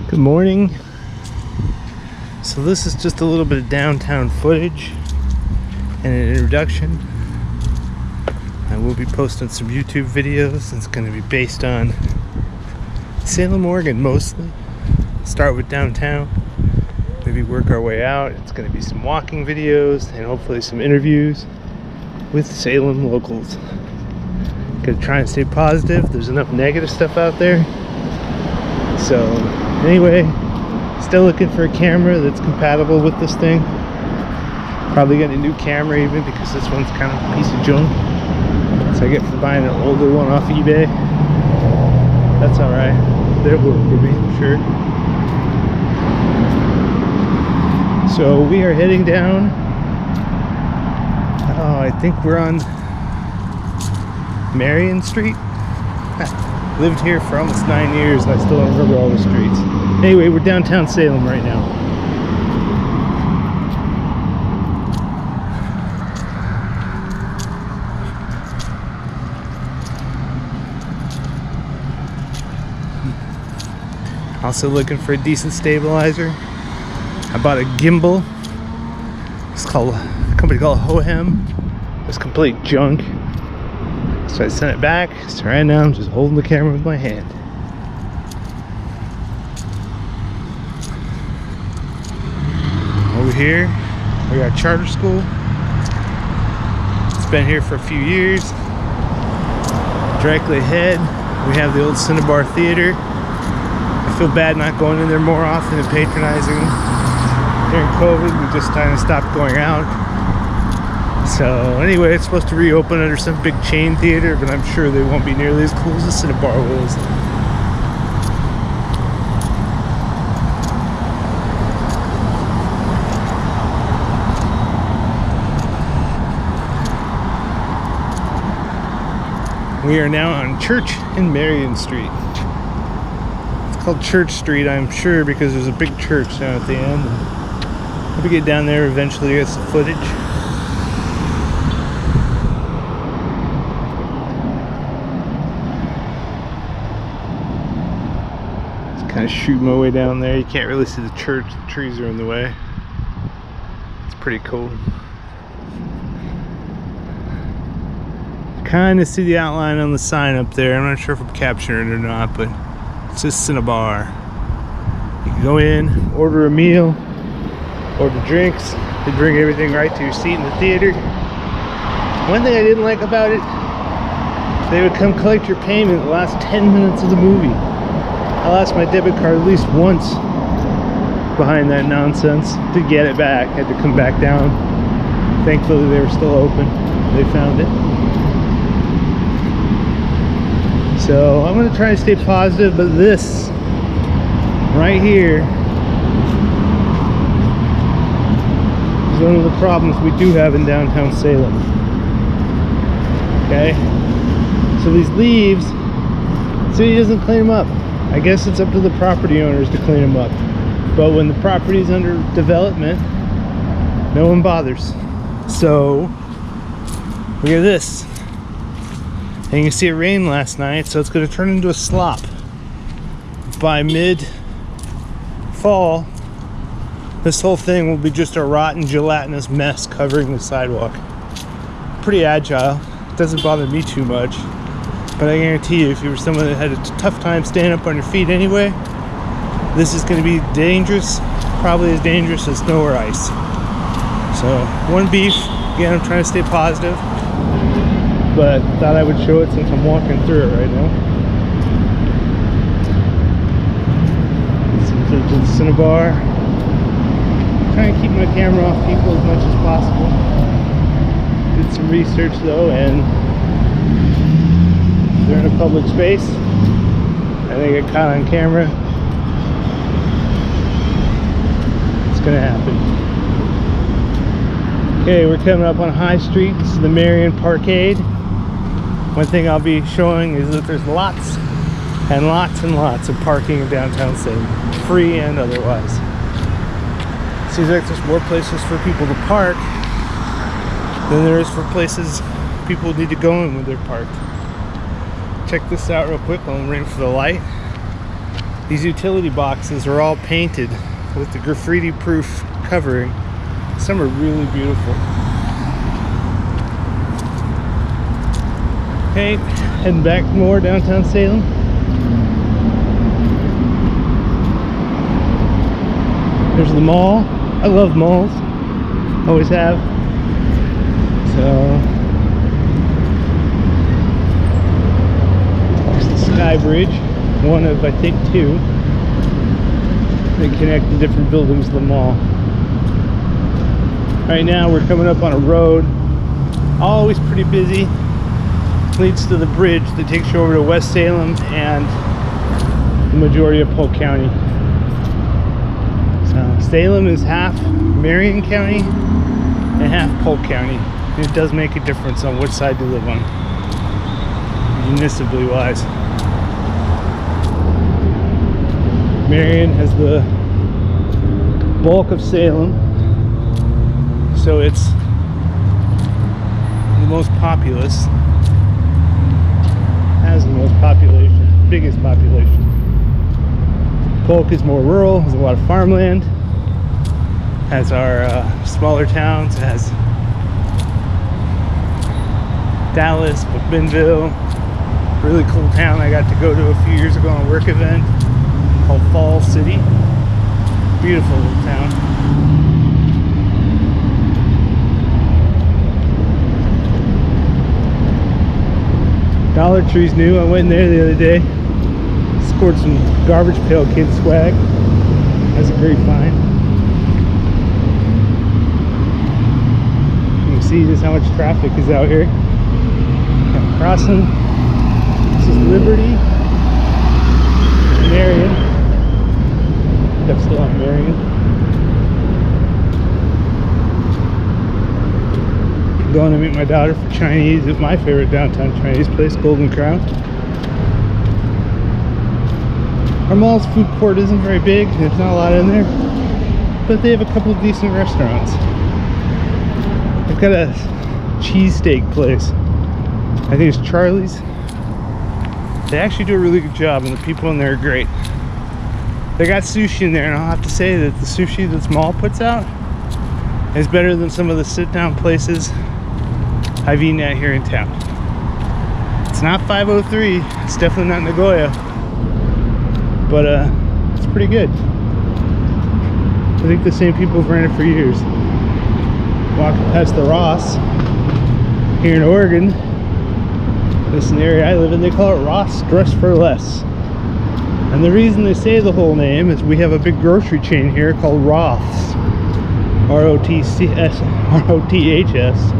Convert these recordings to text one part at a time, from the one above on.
Good morning. So this is just a little bit of downtown footage and an introduction. I will be posting some YouTube videos. It's going to be based on Salem, Oregon mostly. Start with downtown, maybe work our way out. It's going to be some walking videos and hopefully some interviews with Salem locals. Gonna try and stay positive. There's enough negative stuff out there. So anyway, still looking for a camera that's compatible with this thing. Probably get a new camera even, because this one's kind of a piece of junk. So I get for buying an older one off eBay. That's alright. They'll work for me, I'm sure. So we are heading down. Oh, I think we're on Marion Street. Lived here for almost 9 years and I still don't remember all the streets. Anyway, we're downtown Salem right now. Also looking for a decent stabilizer. I bought a gimbal. It's called a company called Hohem. It's complete junk. So I sent it back. So right now I'm just holding the camera with my hand. Over here we got charter school. It's been here for a few years. Directly ahead we have the old Cinnabar Theater. I feel bad not going in there more often and patronizing them. During COVID we just kind of stopped going out. So anyway, it's supposed to reopen under some big chain theater, but I'm sure they won't be nearly as cool as the Cinnabar was. We are now on Church and Marion Street. It's called Church Street, I'm sure, because there's a big church down at the end. Hope we get down there eventually to get some footage. Kind of shoot my way down there. You can't really see the church, the trees are in the way. It's pretty cool. Kind of see the outline on the sign up there. I'm not sure if I'm capturing it or not, but it's just Cinnabar. You can go in, order a meal, order drinks. They bring everything right to your seat in the theater. One thing I didn't like about it, they would come collect your payment the last 10 minutes of the movie. I lost my debit card at least once behind that nonsense. To get it back, had to come back down. Thankfully they were still open. They found it. So I'm going to try to stay positive, but this right here is one of the problems we do have in downtown Salem. Okay? So these leaves, the city doesn't clean them up. I guess it's up to the property owners to clean them up. But when the property is under development, no one bothers. So, look at this. And you can see it rained last night, so it's going to turn into a slop. By mid-fall, this whole thing will be just a rotten, gelatinous mess covering the sidewalk. Pretty agile. It doesn't bother me too much. But I guarantee you, if you were someone that had a tough time standing up on your feet anyway, this is going to be dangerous, probably as dangerous as snow or ice. So, one beef. Again, I'm trying to stay positive, but thought I would show it since I'm walking through it right now. To the Cinnabar. Trying to keep my camera off people as much as possible. Did some research though, and they're in a public space and they get caught on camera, it's gonna happen. Okay, we're coming up on High Street. This is the Marion Parkade. One thing I'll be showing is that there's lots and lots and lots of parking in downtown Salem, free and otherwise. Seems like there's more places for people to park than there is for places people need to go in when they're parked. Check this out real quick while I'm waiting for the light. These utility boxes are all painted with the graffiti-proof covering. Some are really beautiful. Okay, heading back more downtown Salem. There's the mall. I love malls. Always have. So there's the Sky Bridge, one of I think two that connect the different buildings of the mall. Right now we're coming up on a road, always pretty busy. Leads to the bridge that takes you over to West Salem and the majority of Polk County. So Salem is half Marion County and half Polk County. And it does make a difference on which side you live on, municipally wise. Marion has the bulk of Salem, so it's the most populous, has the most population, biggest population. Polk is more rural, has a lot of farmland, has our smaller towns, it has Dallas, Bentonville, really cool town I got to go to a few years ago on a work event called Fall City. Beautiful little town. Dollar Tree's new. I went in there the other day, scored some Garbage Pail Kid swag. That's a great find. You can see just how much traffic is out here. I'm crossing. This is Liberty, Marion. I'm still on Marion. Going to meet my daughter for Chinese at my favorite downtown Chinese place, Golden Crown. Our mall's food court isn't very big, there's not a lot in there, but they have a couple of decent restaurants. They've got a cheesesteak place, I think it's Charlie's. They actually do a really good job and the people in there are great. They got sushi in there, and I'll have to say that the sushi that mall puts out is better than some of the sit-down places I've eaten at here in town. It's not 503, it's definitely not Nagoya, but it's pretty good. I think the same people have ran it for years. Walking past the Ross here in Oregon, this is an area I live in, they call it Ross Dress for Less. And the reason they say the whole name is we have a big grocery chain here called Roth's, R-O-T-C-S, R-O-T-H-S.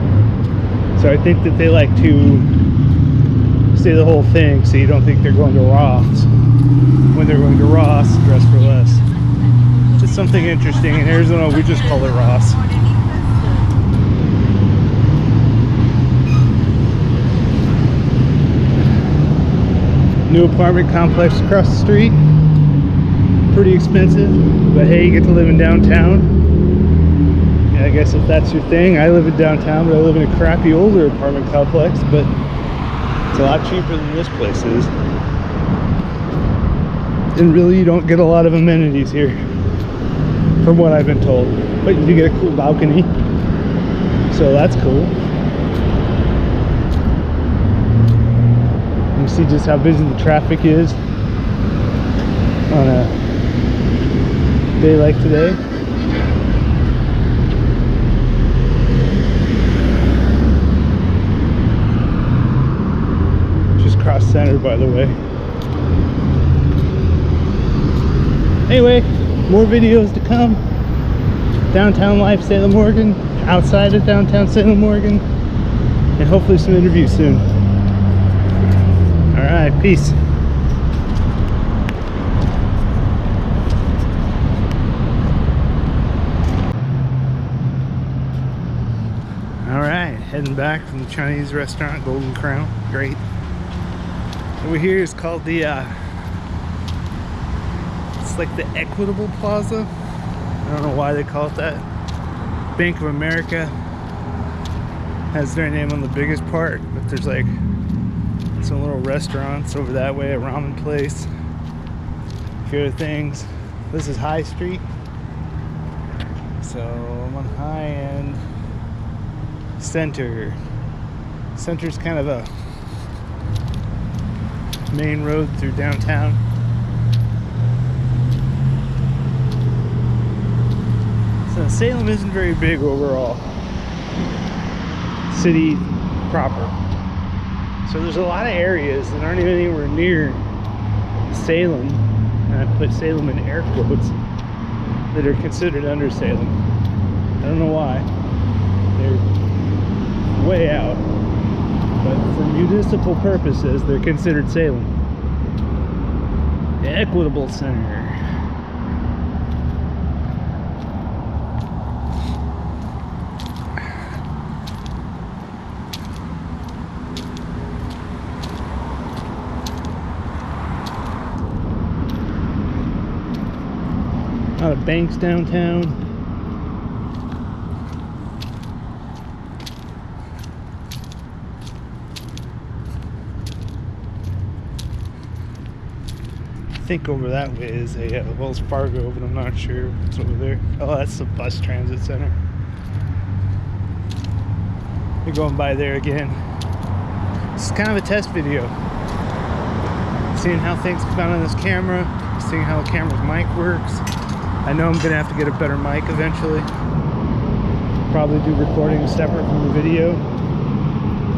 So I think that they like to say the whole thing so you don't think they're going to Roth's when they're going to Ross Dress for Less. Just something interesting. In Arizona we just call it Ross. New apartment complex across the street. Pretty expensive, but hey, you get to live in downtown. Yeah, I guess if that's your thing. I live in downtown, but I live in a crappy older apartment complex, but it's a lot cheaper than this place is. And really, you don't get a lot of amenities here, from what I've been told. But you do get a cool balcony, so that's cool. You see just how busy the traffic is on a day like today. Just cross center, by the way. Anyway, more videos to come. Downtown life, Salem, Oregon. Outside of downtown Salem, Oregon. And hopefully some interviews soon. Alright, peace. Alright, heading back from the Chinese restaurant, Golden Crown. Great. Over here is called the, it's like the Equitable Plaza. I don't know why they call it that. Bank of America has their name on the biggest part, but there's like some little restaurants over that way, a ramen place, few other things. This is High Street, so I'm on High and Center. Center's kind of a main road through downtown. So Salem isn't very big overall, city proper. So there's a lot of areas that aren't even anywhere near Salem, and I put Salem in air quotes, that are considered under Salem. I don't know why. They're way out, but for municipal purposes they're considered Salem. The Equitable Center. A lot of banks downtown. I think over that way is a Wells Fargo, but I'm not sure what's over there. Oh, that's the bus transit center. We're going by there again. This is kind of a test video. Seeing how things come out on this camera, seeing how the camera's mic works. I know I'm gonna have to get a better mic eventually. Probably do recording separate from the video,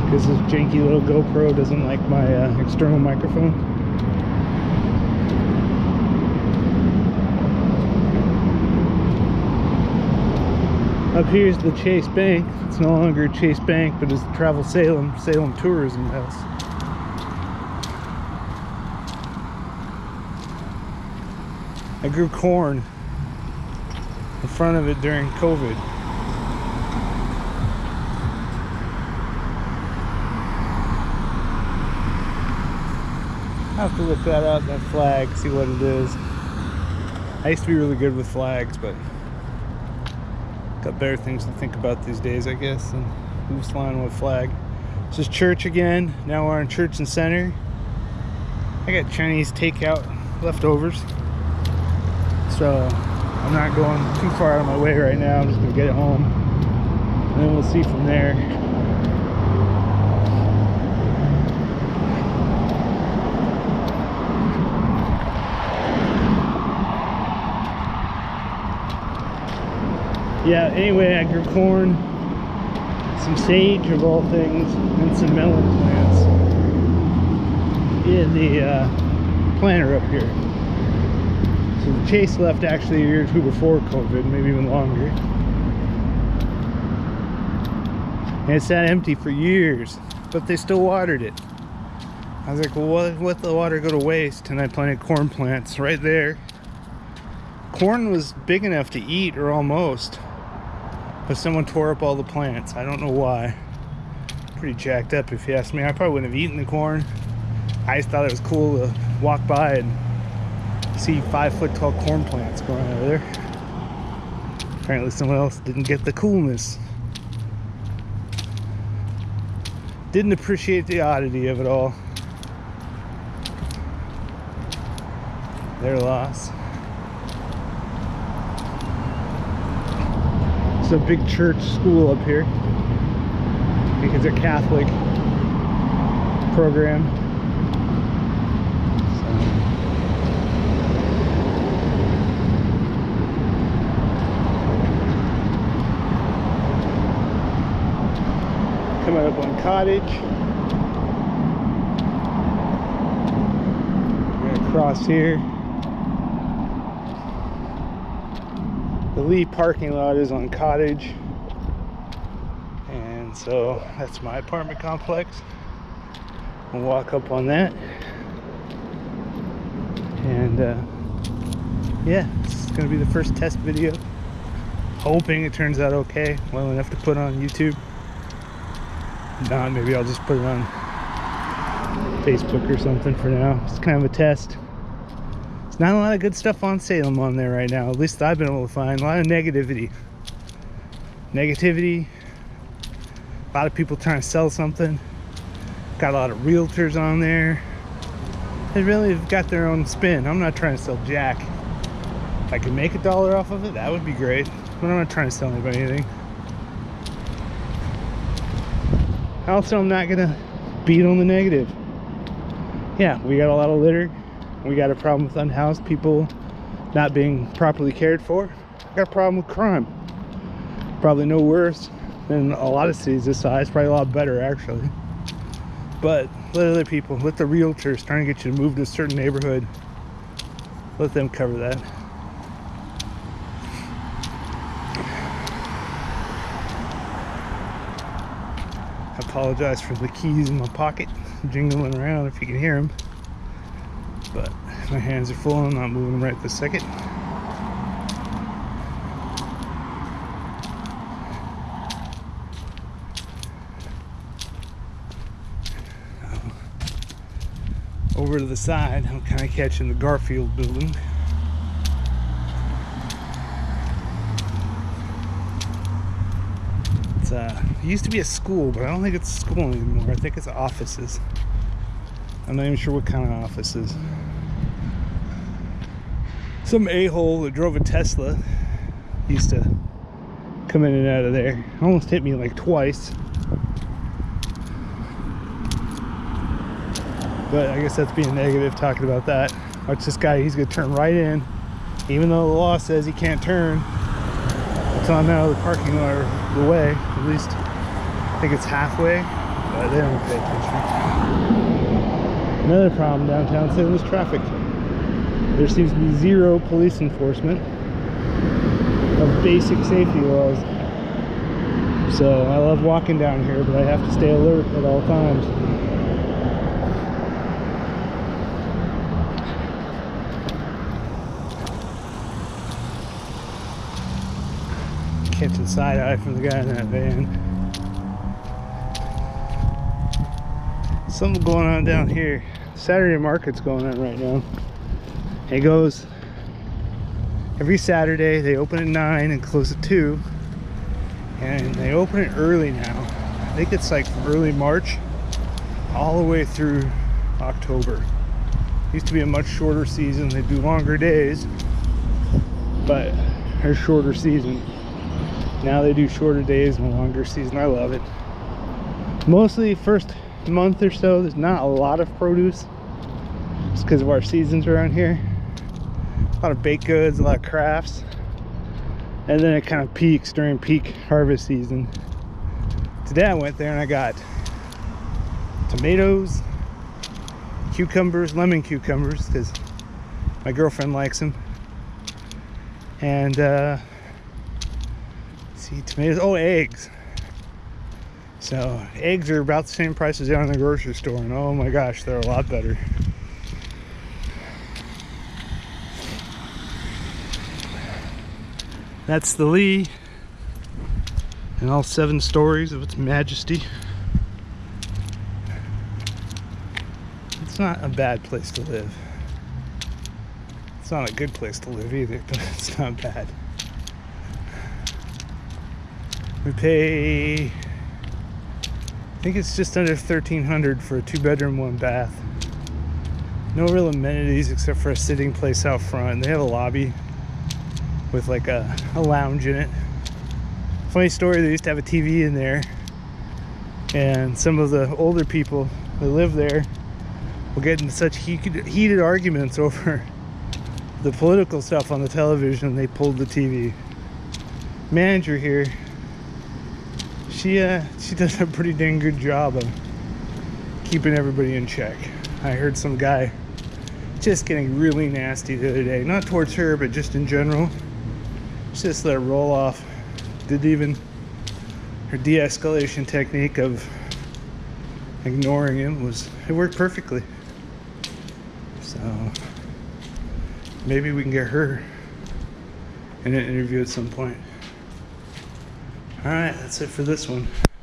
because this janky little GoPro doesn't like my external microphone. Up here's the Chase Bank. It's no longer Chase Bank, but it's the Travel Salem Tourism House. I grew corn in front of it during COVID. I'll have to look that up, that flag, see what it is. I used to be really good with flags, but got better things to think about these days, I guess, than loose line with flag. This is church again. Now we're on Church and Center. I got Chinese takeout leftovers, so I'm not going too far out of my way right now. I'm just gonna get it home, and then we'll see from there. Yeah, anyway, I grew corn, some sage of all things, and some melon plants in the planter up here. So the Chase left actually a year or two before COVID, maybe even longer. And it sat empty for years, but they still watered it. I was like, well, let the water go to waste, and I planted corn plants right there. Corn was big enough to eat, or almost, but someone tore up all the plants. I don't know why. Pretty jacked up if you ask me. I probably wouldn't have eaten the corn. I just thought it was cool to walk by and see 5-foot tall corn plants growing out of there. Apparently someone else didn't get the coolness. Didn't appreciate the oddity of it all. Their loss. It's a big church school up here. I think it's a Catholic program. Coming up on Cottage. We're gonna cross here. The Lee parking lot is on Cottage, and so that's my apartment complex. We'll walk up on that, and yeah, this is gonna be the first test video. Hoping it turns out okay, well enough to put on YouTube. Not, maybe I'll just put it on Facebook or something for now. It's kind of a test. There's not a lot of good stuff on Salem on there right now, at least I've been able to find. A lot of negativity. A lot of people trying to sell something. Got a lot of realtors on there. They really have got their own spin. I'm not trying to sell jack. If I could make $1 off of it, that would be great. But I'm not trying to sell anybody anything. Also, I'm not gonna beat on the negative. Yeah, we got a lot of litter. We got a problem with unhoused people not being properly cared for. I got a problem with crime. Probably no worse than a lot of cities this size. Probably a lot better, actually. But let other people, let the realtors trying to get you to move to a certain neighborhood, let them cover that. I apologize for the keys in my pocket jingling around if you can hear them. But my hands are full and I'm not moving them right this second. Over to the side, I'm kind of catching the Garfield building. It used to be a school, but I don't think it's a school anymore. I think it's offices. I'm not even sure what kind of offices. Some a-hole that drove a Tesla used to come in and out of there. Almost hit me like twice. But I guess that's being negative talking about that. Watch this guy, he's gonna turn right in, even though the law says he can't turn until I'm out of the parking lot or the way. At least I think it's halfway, but they don't pay attention. Another problem downtown Salem is traffic. There seems to be zero police enforcement of basic safety laws. So I love walking down here, but I have to stay alert at all times. Catching side eye from the guy in that van. Something going on down here. Saturday market's going on right now. It goes every Saturday. They open at 9 and close at 2, and they open it early now. I think it's like from early March all the way through October. Used to be a much shorter season. They do longer days, but a shorter season. Now they do shorter days and a longer season. I love it. Mostly first month or so, there's not a lot of produce just because of our seasons around here. A lot of baked goods, a lot of crafts, and then it kind of peaks during peak harvest season. Today I went there and I got tomatoes, cucumbers, lemon cucumbers, because my girlfriend likes them, and see, tomatoes, oh, eggs. So eggs are about the same price as they are in the grocery store, and oh my gosh, they're a lot better. That's the Lee and all 7 stories of its majesty. It's not a bad place to live. It's not a good place to live either, but it's not bad. We pay, I think it's just under $1,300 for a 2-bedroom, 1-bath. No real amenities except for a sitting place out front. They have a lobby with like a lounge in it. Funny story, they used to have a TV in there, and some of the older people that live there will get into such heated arguments over the political stuff on the television, they pulled the TV. Manager here, she does a pretty dang good job of keeping everybody in check. I heard some guy just getting really nasty the other day, not towards her, but just in general. She just let it roll off. Did even her de-escalation technique of ignoring him, it worked perfectly. So maybe we can get her in an interview at some point. All right, that's it for this one.